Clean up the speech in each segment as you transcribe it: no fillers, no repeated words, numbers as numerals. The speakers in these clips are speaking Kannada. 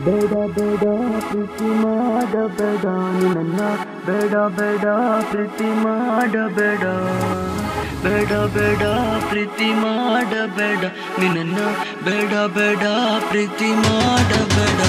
ಬೇಡ ಬೇಡ ಪ್ರೀತಿ ಮಾಡಬೇಡ ನಿನ್ನ ಬೇಡ ಬೇಡ ಪ್ರೀತಿ ಮಾಡಬೇಡ ಬೇಡ ಬೇಡ ಪ್ರೀತಿ ಮಾಡಬೇಡ ನಿನ್ನ ಬೇಡ ಬೇಡ ಪ್ರೀತಿ ಮಾಡಬೇಡ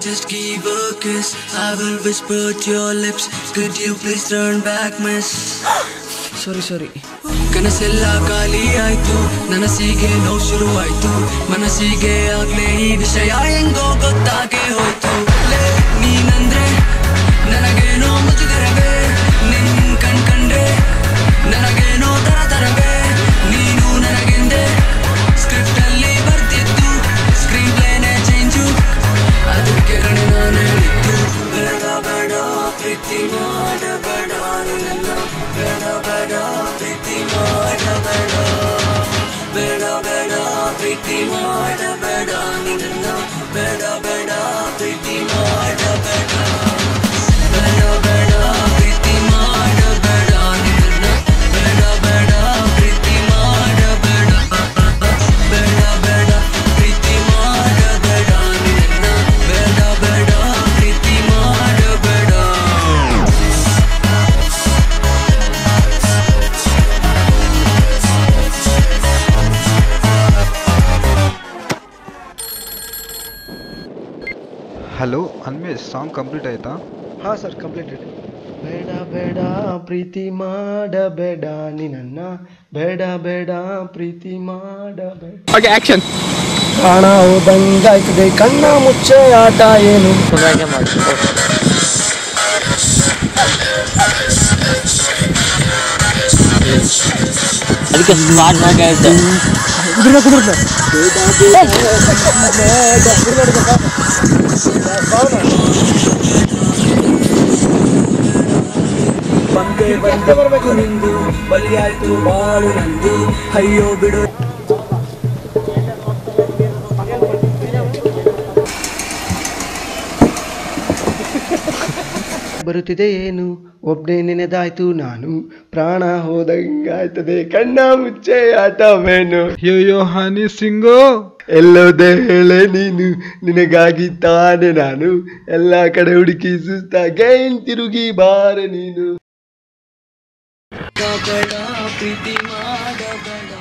Just give a kiss, I will whisper to your lips. Could you please turn back, miss? Sorry. ಕನಸೆಲ್ಲ ಖಾಲಿ ಆಯ್ತು, ನನಸಿಗೆ ನೋವು ಶುರು ಆಯ್ತು, ಮನಸ್ಸಿಗೆ ಆಗ್ಲೇ ಈ ವಿಷಯ ಹೆಂಗೋ ಗೊತ್ತಾಗೆ ಹೋಯ್ತು. ನೀನಂದ್ರೆ ನನಗೇನೋ ಮುಜುಗರವೇ, ನಿನ್ ಕಂಡ್ರೆ ನನಗೇನೋ ತರವೇ. ನೀನು ನನಗೆಂದೆ ಸ್ಕ್ರಿಪ್ಟ್ ಅಲ್ಲಿ ಬರ್ತಿದ್ದು, ಸ್ಕ್ರೀನ್ ಪ್ಲೇನೇ ಚೇಂಜು, ಅದಕ್ಕೆ ನಾನು ಹೇಳಿದ್ದು ಬೇಡ ಬೇಡ ಪ್ರೀತಿ ಮಾಡಬೇಡ ನಿನ್ನ ಬೇಡ ಬೇಡ ಪ್ರೀತಿ ಮಾಡಬೇಡ ಬೇಡ ಬೇಡ ಪ್ರೀತಿ ಮಾಡಬೇಡ ನಿನ್ನ ಬೇಡ ಬೇಡ ಪ್ರೀತಿ ಮಾಡಬೇಡ ಬೇಡ ಬೇಡ ಪ್ರೀತಿ ಮಾಡಬೇಡ ನಿನ್ನ ಬೇಡ ಬೇಡ ಪ್ರೀತಿ ಮಾಡಬೇಡ ಬೇಡ ಬೇಡ ಪ್ರೀತಿ ಮಾಡಬೇಡ ನಿನ್ನ ಬೇಡ ಬೇಡ ಪ್ರೀತಿ ಮಾಡಬೇಡ. ಹಲೋ ಅನ್ಮೇಶ್, ಸಾಂಗ್ ಕಂಪ್ಲೀಟ್ ಆಯ್ತಾ? ಹಾಂ ಸರ್, ಕಂಪ್ಲೀಟೆಡ್. ಬೇಡ ಬೇಡ ಪ್ರೀತಿ ಮಾಡಬೇಡ ನಿನ್ನ ಬೇಡ ಬೇಡ ಪ್ರೀತಿ ಮಾಡಬೇಡ. Okay, action. ಪ್ರಾಣ ಹೋದಂಗಾಯ್ತದೆ ಕಣ್ಣ ಮುಚ್ಚೆ ಆಟ ಏನು. ಅದಕ್ಕೆ ಸ್ಮಾರ್ಟ್ ಆಗುತ್ತೆ. ಬಂದೆ ಬರಬೇಕು ನಿಂದು, ಬಲಿಯಾಯ್ತು ಬಾಳು ನಂದು, ಅಯ್ಯೋ ಬಿಡು. ಬರುತ್ತಿದೆ ಏನು ಒಬ್ಬನೇ ನೆನೆದಾಯ್ತು ನಾನು, ಪ್ರಾಣ ಹೋದಂಗಾಯ್ತದೆ ಕಣ್ಣ ಮುಚ್ಚೆ ಆಟವೇನು. ಅಯ್ಯೋ ಹನಿ ಸಿಂಗು, ಎಲ್ಲೋದೆ ಹೇಳೆ ನೀನು, ನಿನಗಾಗಿ ತಾನೆ ನಾನು ಎಲ್ಲ ಕಡೆ ಹುಡುಕಿ ಸುಸ್ತಾಗೆ ತಿರುಗಿ ಬಾರೆ ನೀನು. ಬೇಡ ಪ್ರೀತಿ ಮಾಡಬೇಡ.